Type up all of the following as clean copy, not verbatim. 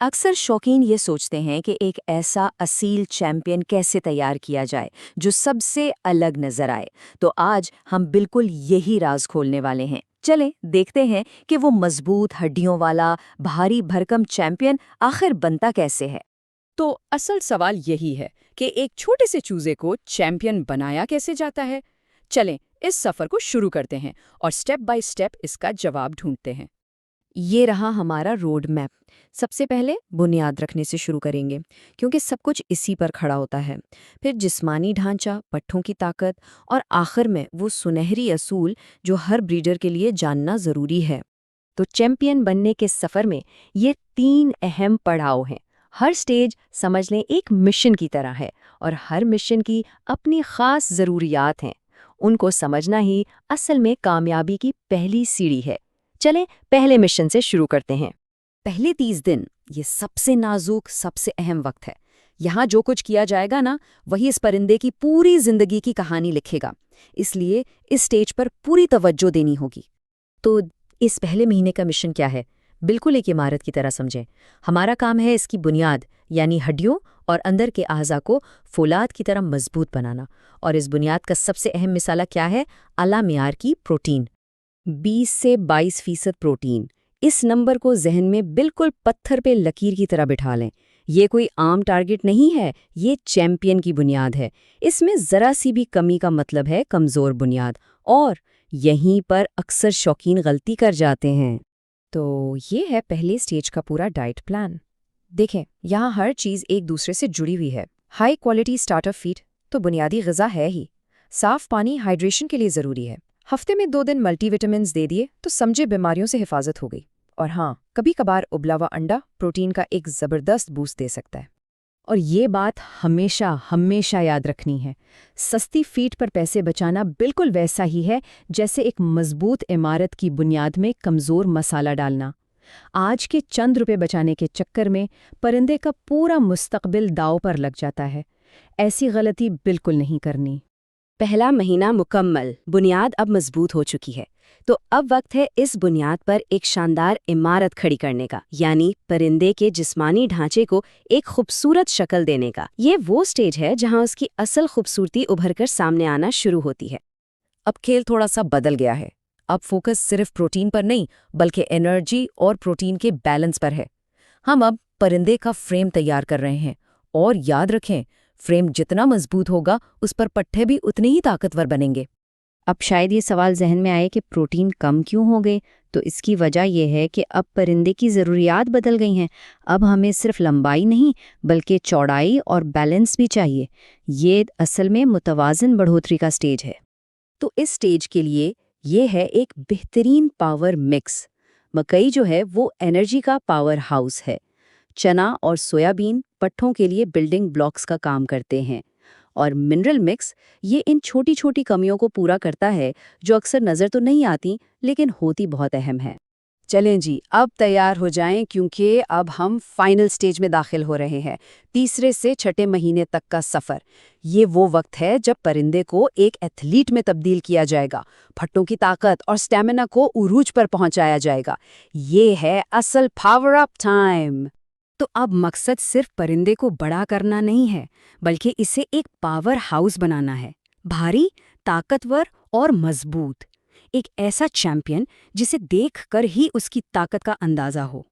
اکثر شوقین یہ سوچتے ہیں کہ ایک ایسا اصیل چیمپئن کیسے تیار کیا جائے جو سب سے الگ نظر آئے، تو آج ہم بالکل یہی راز کھولنے والے ہیں۔ چلیں دیکھتے ہیں کہ وہ مضبوط ہڈیوں والا بھاری بھرکم چیمپئن آخر بنتا کیسے ہے۔ تو اصل سوال یہی ہے کہ ایک چھوٹے سے چوزے کو چیمپئن بنایا کیسے جاتا ہے؟ چلیں اس سفر کو شروع کرتے ہیں اور سٹیپ بائی سٹیپ اس کا جواب ڈھونڈتے ہیں۔ یہ رہا ہمارا روڈ میپ۔ سب سے پہلے بنیاد رکھنے سے شروع کریں گے، کیونکہ سب کچھ اسی پر کھڑا ہوتا ہے۔ پھر جسمانی ڈھانچہ، پٹھوں کی طاقت، اور آخر میں وہ سنہری اصول جو ہر بریڈر کے لیے جاننا ضروری ہے۔ تو چیمپئن بننے کے سفر میں یہ 3 اہم پڑاؤ ہیں۔ ہر سٹیج سمجھ لیں ایک مشن کی طرح ہے، اور ہر مشن کی اپنی خاص ضروریات ہیں۔ ان کو سمجھنا ہی اصل میں کامیابی کی پہلی سیڑھی ہے۔ چلیں پہلے مشن سے شروع کرتے ہیں۔ پہلے 30 دن یہ سب سے نازک، سب سے اہم وقت ہے۔ یہاں جو کچھ کیا جائے گا نا، وہی اس پرندے کی پوری زندگی کی کہانی لکھے گا۔ اس لیے اس سٹیج پر پوری توجہ دینی ہوگی۔ تو اس پہلے مہینے کا مشن کیا ہے؟ بالکل ایک عمارت کی طرح سمجھیں۔ ہمارا کام ہے اس کی بنیاد، یعنی ہڈیوں اور اندر کے اعضاء کو فولاد کی طرح مضبوط بنانا۔ اور اس بنیاد کا سب سے اہم مسئلہ کیا ہے؟ اعلیٰ معیار کی پروٹین۔ 20 سے 22% پروٹین۔ اس نمبر کو ذہن میں بالکل پتھر پہ لکیر کی طرح بٹھا لیں۔ یہ کوئی عام ٹارگٹ نہیں ہے، یہ چیمپئن کی بنیاد ہے۔ اس میں ذرا سی بھی کمی کا مطلب ہے کمزور بنیاد، اور یہیں پر اکثر شوقین غلطی کر جاتے ہیں۔ تو یہ ہے پہلے سٹیج کا پورا ڈائٹ پلان۔ دیکھیں یہاں ہر چیز ایک دوسرے سے جڑی ہوئی ہے۔ ہائی کوالٹی سٹارٹر فیڈ تو بنیادی غذا ہے ہی۔ صاف پانی ہائیڈریشن کے لیے ضروری ہے۔ ہفتے میں 2 دن ملٹی وٹامنز دے دیے تو سمجھے بیماریوں سے حفاظت ہو گئی۔ اور ہاں، کبھی کبھار ابلا ہوا انڈا پروٹین کا ایک زبردست بوسٹ دے سکتا ہے۔ اور یہ بات ہمیشہ ہمیشہ یاد رکھنی ہے، سستی فیڈ پر پیسے بچانا بالکل ویسا ہی ہے جیسے ایک مضبوط عمارت کی بنیاد میں کمزور مسالہ ڈالنا۔ آج کے چند روپے بچانے کے چکر میں پرندے کا پورا مستقبل داؤ پر لگ جاتا ہے۔ ایسی غلطی بالکل نہیں کرنی۔ پہلا مہینہ مکمل، بنیاد اب مضبوط ہو چکی ہے، تو اب وقت ہے اس بنیاد پر ایک شاندار عمارت کھڑی کرنے کا، یعنی پرندے کے جسمانی ڈھانچے کو ایک خوبصورت شکل دینے کا۔ یہ وہ سٹیج ہے جہاں اس کی اصل خوبصورتی ابھر کر سامنے آنا شروع ہوتی ہے۔ اب کھیل تھوڑا سا بدل گیا ہے۔ اب فوکس صرف پروٹین پر نہیں، بلکہ انرجی اور پروٹین کے بیلنس پر ہے۔ ہم اب پرندے کا فریم تیار کر رہے ہیں، اور یاد رکھیں فریم جتنا مضبوط ہوگا اس پر پٹھے بھی اتنے ہی طاقتور بنیں گے۔ اب شاید یہ سوال ذہن میں آئے کہ پروٹین کم کیوں ہو گئے؟ تو اس کی وجہ یہ ہے کہ اب پرندے کی ضروریات بدل گئی ہیں۔ اب ہمیں صرف لمبائی نہیں بلکہ چوڑائی اور بیلنس بھی چاہیے۔ یہ اصل میں متوازن بڑھوتری کا سٹیج ہے۔ تو اس سٹیج کے لیے یہ ہے ایک بہترین پاور مکس۔ مکئی جو ہے وہ انرجی کا پاور ہاؤس ہے۔ چنا اور سویابین پٹھوں کے لیے بلڈنگ بلاکس کا کام کرتے ہیں، اور منرل مکس یہ ان چھوٹی چھوٹی کمیوں کو پورا کرتا ہے جو اکثر نظر تو نہیں آتی لیکن ہوتی بہت اہم ہے۔ چلیں جی، اب تیار ہو جائیں کیونکہ اب ہم فائنل سٹیج میں داخل ہو رہے ہیں۔ تیسرے سے چھٹے مہینے تک کا سفر۔ یہ وہ وقت ہے جب پرندے کو ایک ایتھلیٹ میں تبدیل کیا جائے گا، پھٹوں کی طاقت اور سٹیمنا کو عروج پر پہنچایا جائے گا۔ یہ ہے اصل پاور اپ ٹائم۔ تو اب مقصد صرف پرندے کو بڑا کرنا نہیں ہے، بلکہ اسے ایک پاور ہاؤس بنانا ہے، بھاری، طاقتور اور مضبوط۔ ایک ایسا چیمپئن جسے دیکھ کر ہی اس کی طاقت کا اندازہ ہو۔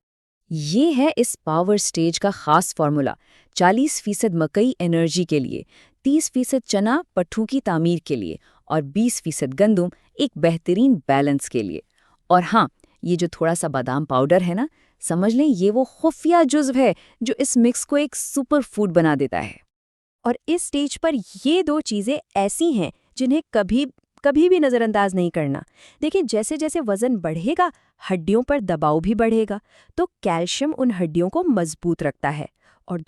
یہ ہے اس پاور سٹیج کا خاص فارمولا۔ 40% مکئی انرجی کے لیے، 30% چنا پٹھوں کی تعمیر کے لیے، اور 20% گندم ایک بہترین بیلنس کے لیے۔ اور ہاں، یہ جو تھوڑا سا بادام پاؤڈر ہے نا، سمجھ لیں یہ وہ خفیہ جزو ہے جو اس مکس کو ایک سپر فوڈ بنا دیتا ہے۔ اور اس سٹیج پر یہ 2 چیزیں ایسی ہیں جنہیں کبھی بھی نظر انداز نہیں کرنا۔ دیکھیں جیسے جیسے وزن بڑھے گا، ہڈیوں پر دباؤ بھی بڑھے گا، تو کیلشیم ان ہڈیوں کو مضبوط رکھتا ہے، اور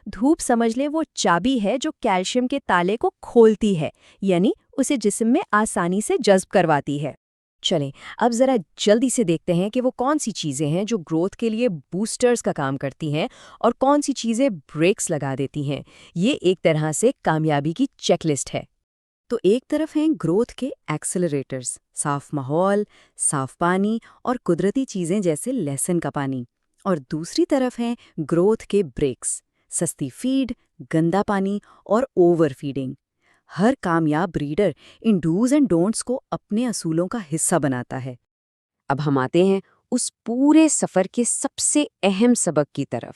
دھوپ سمجھ لیں وہ چابی ہے جو کیلشیم کے تالے کو کھولتی ہے، یعنی اسے جسم میں آسانی سے جذب کرواتی ہے۔ چلیں اب ذرا جلدی سے دیکھتے ہیں کہ وہ کون سی چیزیں ہیں جو گروتھ کے لیے بوسٹرز کا کام کرتی ہیں اور کون سی چیزیں بریکس لگا دیتی ہیں۔ یہ ایک طرح سے کامیابی کی چیک لسٹ ہے۔ تو ایک طرف ہیں گروتھ کے ایکسلریٹرز، صاف ماحول، صاف پانی اور قدرتی چیزیں جیسے لہسن کا پانی، اور دوسری طرف ہیں گروتھ کے بریکس، سستی فیڈ، گندا پانی اور اوور فیڈنگ۔ ہر کامیاب بریڈر ان ڈوز اینڈ ڈونٹس کو اپنے اصولوں کا حصہ بناتا ہے۔ اب ہم آتے ہیں اس پورے سفر کے سب سے اہم سبق کی طرف۔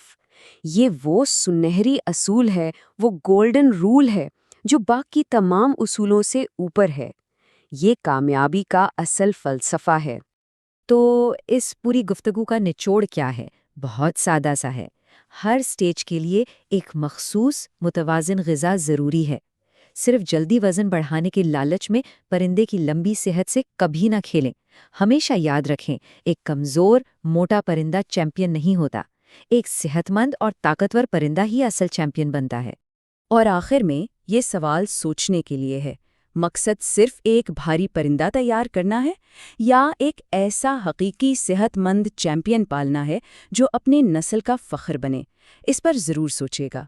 یہ وہ سنہری اصول ہے، وہ گولڈن رول ہے جو باقی تمام اصولوں سے اوپر ہے۔ یہ کامیابی کا اصل فلسفہ ہے۔ تو اس پوری گفتگو کا نچوڑ کیا ہے؟ بہت سادہ سا ہے۔ ہر سٹیج کے لیے ایک مخصوص متوازن غذا ضروری ہے۔ صرف جلدی وزن بڑھانے کی لالچ میں پرندے کی لمبی صحت سے کبھی نہ کھیلیں۔ ہمیشہ یاد رکھیں، ایک کمزور، موٹا پرندہ چیمپئن نہیں ہوتا۔ ایک صحت مند اور طاقتور پرندہ ہی اصل چیمپئن بنتا ہے۔ اور آخر میں یہ سوال سوچنے کے لیے ہے، مقصد صرف ایک بھاری پرندہ تیار کرنا ہے یا ایک ایسا حقیقی صحت مند چیمپئن پالنا ہے جو اپنی نسل کا فخر بنے؟ اس پر ضرور سوچیے گا۔